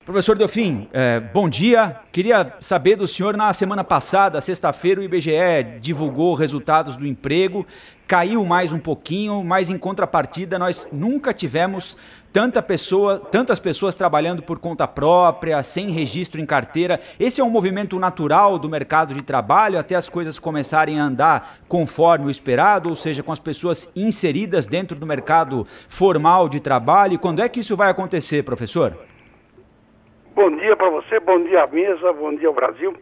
Professor Delfim, bom dia. Queria saber do senhor, na semana passada, sexta-feira, o IBGE divulgou resultados do emprego, caiu mais um pouquinho, mas em contrapartida nós nunca tivemos tantas pessoas trabalhando por conta própria, sem registro em carteira. Esse é um movimento natural do mercado de trabalho até as coisas começarem a andar conforme o esperado, ou seja, com as pessoas inseridas dentro do mercado formal de trabalho. E quando é que isso vai acontecer, professor? Bom dia para você, bom dia à mesa, bom dia ao Brasil.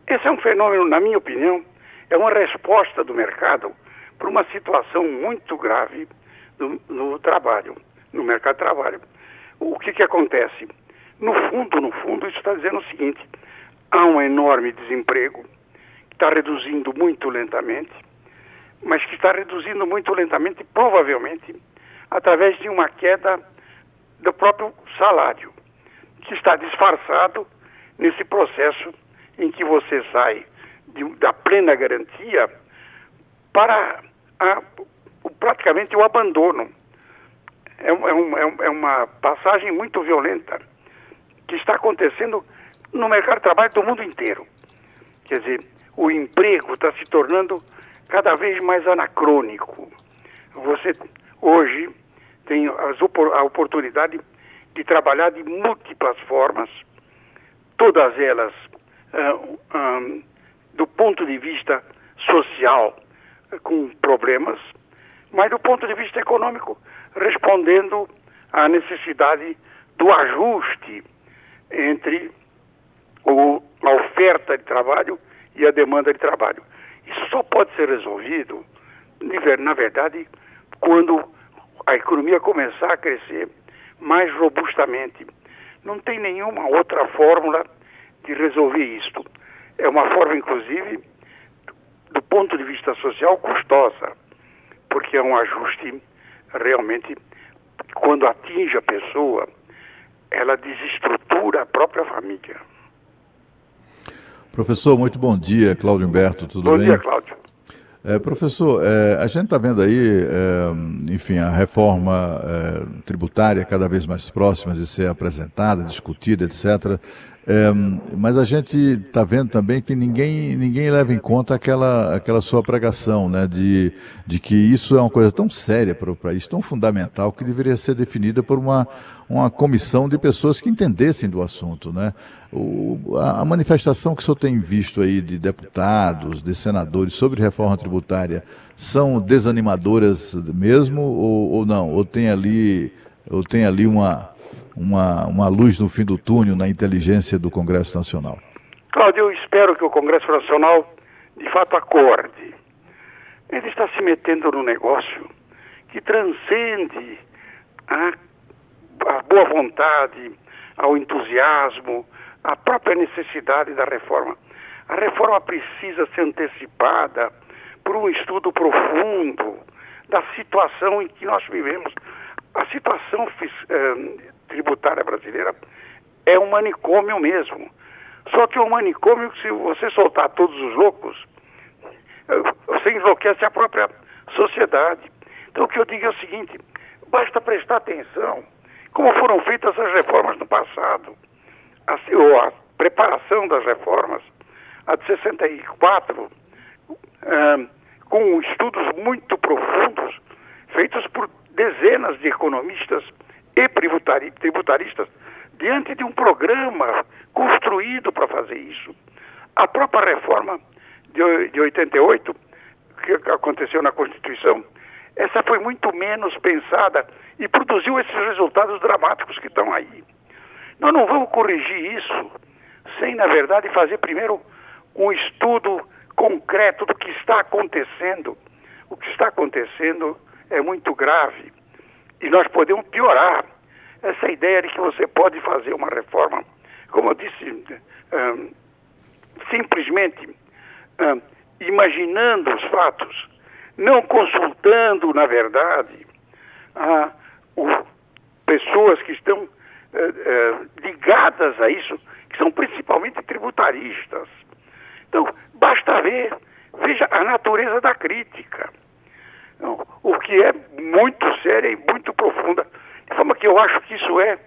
Esse é um fenômeno, na minha opinião, é uma resposta do mercado para uma situação muito grave no trabalho, no mercado de trabalho. O que acontece? No fundo, isso está dizendo o seguinte: há um enorme desemprego que está reduzindo muito lentamente, mas que está reduzindo muito lentamente, provavelmente, através de uma queda do próprio salário, que está disfarçado nesse processo em que você sai da plena garantia para praticamente o abandono. É uma passagem muito violenta que está acontecendo no mercado de trabalho do mundo inteiro. Quer dizer, o emprego está se tornando cada vez mais anacrônico. Você hoje tem a oportunidade de trabalhar de múltiplas formas, todas elas do ponto de vista social com problemas, mas do ponto de vista econômico respondendo à necessidade do ajuste entre a oferta de trabalho e a demanda de trabalho. Isso só pode ser resolvido, na verdade, quando a economia começar a crescer mais robustamente. Não tem nenhuma outra fórmula de resolver isto. É uma forma, inclusive, do ponto de vista social, custosa, porque é um ajuste realmente, quando atinge a pessoa, ela desestrutura a própria família. Professor, muito bom dia. Cláudio Humberto, tudo bem? Bom dia, Cláudio. Professor, a gente está vendo aí, enfim, a reforma tributária cada vez mais próxima de ser apresentada, discutida, etc. Mas a gente está vendo também que ninguém leva em conta aquela sua pregação, né, de que isso é uma coisa tão séria para o país, tão fundamental, que deveria ser definida por uma comissão de pessoas que entendessem do assunto, né? A manifestação que o senhor tem visto aí de deputados, de senadores sobre reforma tributária são desanimadoras mesmo ou não? Ou tem ali uma luz no fim do túnel na inteligência do Congresso Nacional? Cláudio, eu espero que o Congresso Nacional de fato acorde. Ele está se metendo num negócio que transcende a boa vontade, ao entusiasmo, a própria necessidade da reforma. A reforma precisa ser antecipada por um estudo profundo da situação em que nós vivemos. A situação tributária brasileira é um manicômio mesmo. Só que é um manicômio que, se você soltar todos os loucos, você enlouquece a própria sociedade. Então o que eu digo é o seguinte: basta prestar atenção como foram feitas as reformas no passado. A preparação das reformas, a de 64, com estudos muito profundos, feitos por dezenas de economistas e tributaristas, diante de um programa construído para fazer isso. A própria reforma de 88, que aconteceu na Constituição, essa foi muito menos pensada e produziu esses resultados dramáticos que estão aí. Nós não vamos corrigir isso sem, na verdade, fazer primeiro um estudo concreto do que está acontecendo. O que está acontecendo é muito grave e nós podemos piorar. Essa ideia de que você pode fazer uma reforma, como eu disse, simplesmente imaginando os fatos, não consultando, na verdade, pessoas que estão ligadas a isso, que são principalmente tributaristas. Então, basta veja a natureza da crítica, o que é muito séria e muito profunda, de forma que eu acho que isso é,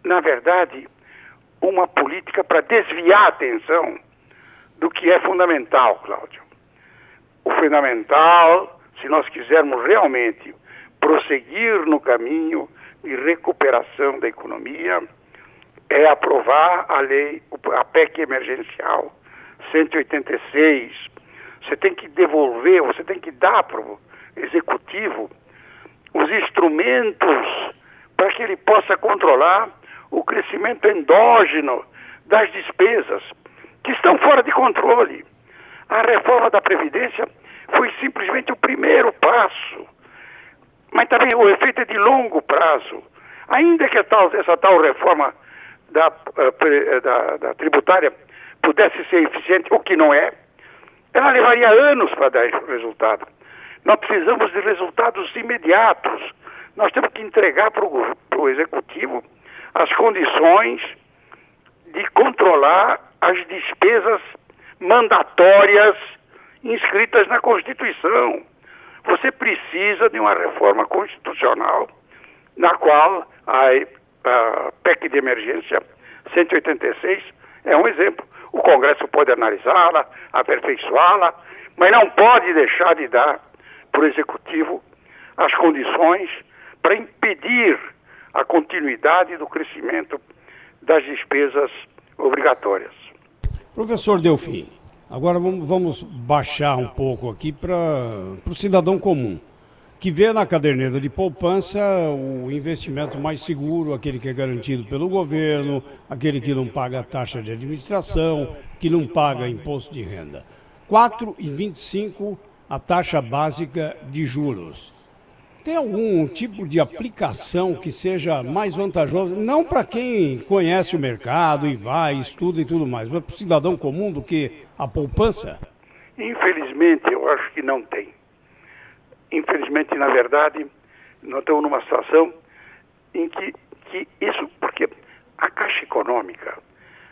na verdade, uma política para desviar a atenção do que é fundamental, Cláudio. O fundamental, se nós quisermos realmente prosseguir no caminho de recuperação da economia, é aprovar a lei, a PEC emergencial 186. Você tem que devolver, você tem que dar para o executivo os instrumentos para que ele possa controlar o crescimento endógeno das despesas, que estão fora de controle. A reforma da Previdência foi simplesmente o primeiro passo, mas também o efeito é de longo prazo. Ainda que essa tal reforma da tributária pudesse ser eficiente, o que não é, ela levaria anos para dar resultado. Nós precisamos de resultados imediatos. Nós temos que entregar para o Executivo as condições de controlar as despesas mandatórias inscritas na Constituição. Você precisa de uma reforma constitucional na qual a PEC de emergência 186 é um exemplo. O Congresso pode analisá-la, aperfeiçoá-la, mas não pode deixar de dar para o Executivo as condições para impedir a continuidade do crescimento das despesas obrigatórias. Professor Delfim, agora vamos baixar um pouco aqui para o cidadão comum, que vê na caderneta de poupança o investimento mais seguro, aquele que é garantido pelo governo, aquele que não paga taxa de administração, que não paga imposto de renda. 4,25 a taxa básica de juros. Tem algum tipo de aplicação que seja mais vantajosa, não para quem conhece o mercado e vai, estuda e tudo mais, mas para o cidadão comum do que a poupança? Infelizmente, eu acho que não tem. Infelizmente, na verdade, nós estamos numa situação em que isso, porque a Caixa Econômica,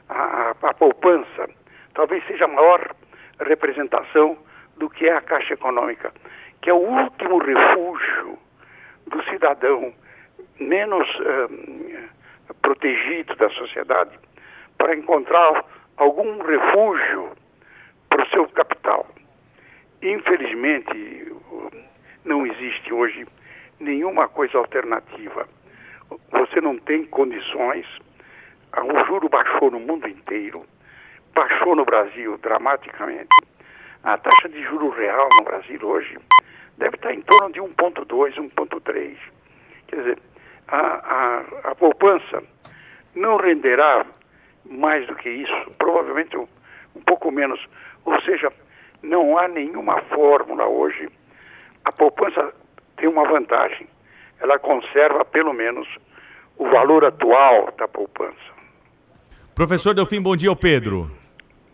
a poupança, talvez seja a maior representação do que é a Caixa Econômica, que é o último refúgio do cidadão menos protegido da sociedade para encontrar algum refúgio para o seu capital. Infelizmente, não existe hoje nenhuma coisa alternativa. Você não tem condições. O juro baixou no mundo inteiro, baixou no Brasil dramaticamente. A taxa de juro real no Brasil hoje deve estar em torno de 1,2, 1,3. Quer dizer, a poupança não renderá mais do que isso, provavelmente um pouco menos. Ou seja, não há nenhuma fórmula hoje. A poupança tem uma vantagem. Ela conserva, pelo menos, o valor atual da poupança. Professor Delfim, bom dia, Pedro.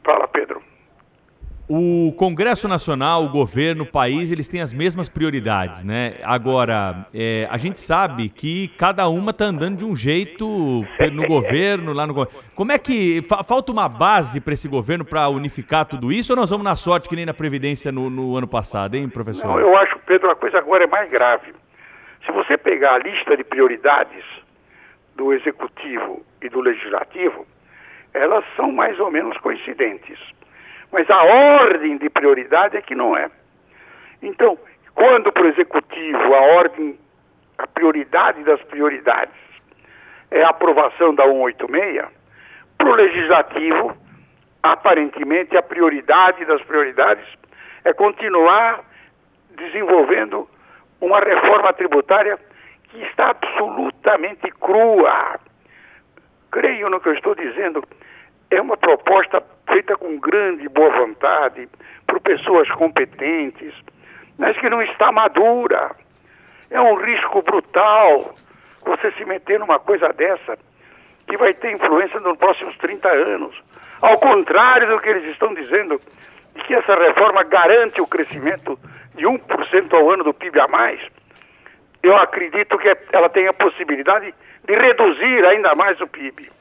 Fala, Pedro. O Congresso Nacional, o governo, o país, eles têm as mesmas prioridades, né? Agora, a gente sabe que cada uma está andando de um jeito no governo, lá no governo. Como é que... falta uma base para esse governo para unificar tudo isso ou nós vamos na sorte que nem na Previdência no ano passado, hein, professor? Não, eu acho, Pedro, a coisa agora é mais grave. Se você pegar a lista de prioridades do Executivo e do Legislativo, elas são mais ou menos coincidentes. Mas a ordem de prioridade é que não é. Então, quando para o Executivo a prioridade das prioridades é a aprovação da 186, para o Legislativo, aparentemente, a prioridade das prioridades é continuar desenvolvendo uma reforma tributária que está absolutamente crua. Creio no que eu estou dizendo. É uma proposta feita com grande boa vontade, por pessoas competentes, mas que não está madura. É um risco brutal você se meter numa coisa dessa, que vai ter influência nos próximos 30 anos. Ao contrário do que eles estão dizendo, de que essa reforma garante o crescimento de 1% ao ano do PIB a mais, eu acredito que ela tem a possibilidade de reduzir ainda mais o PIB.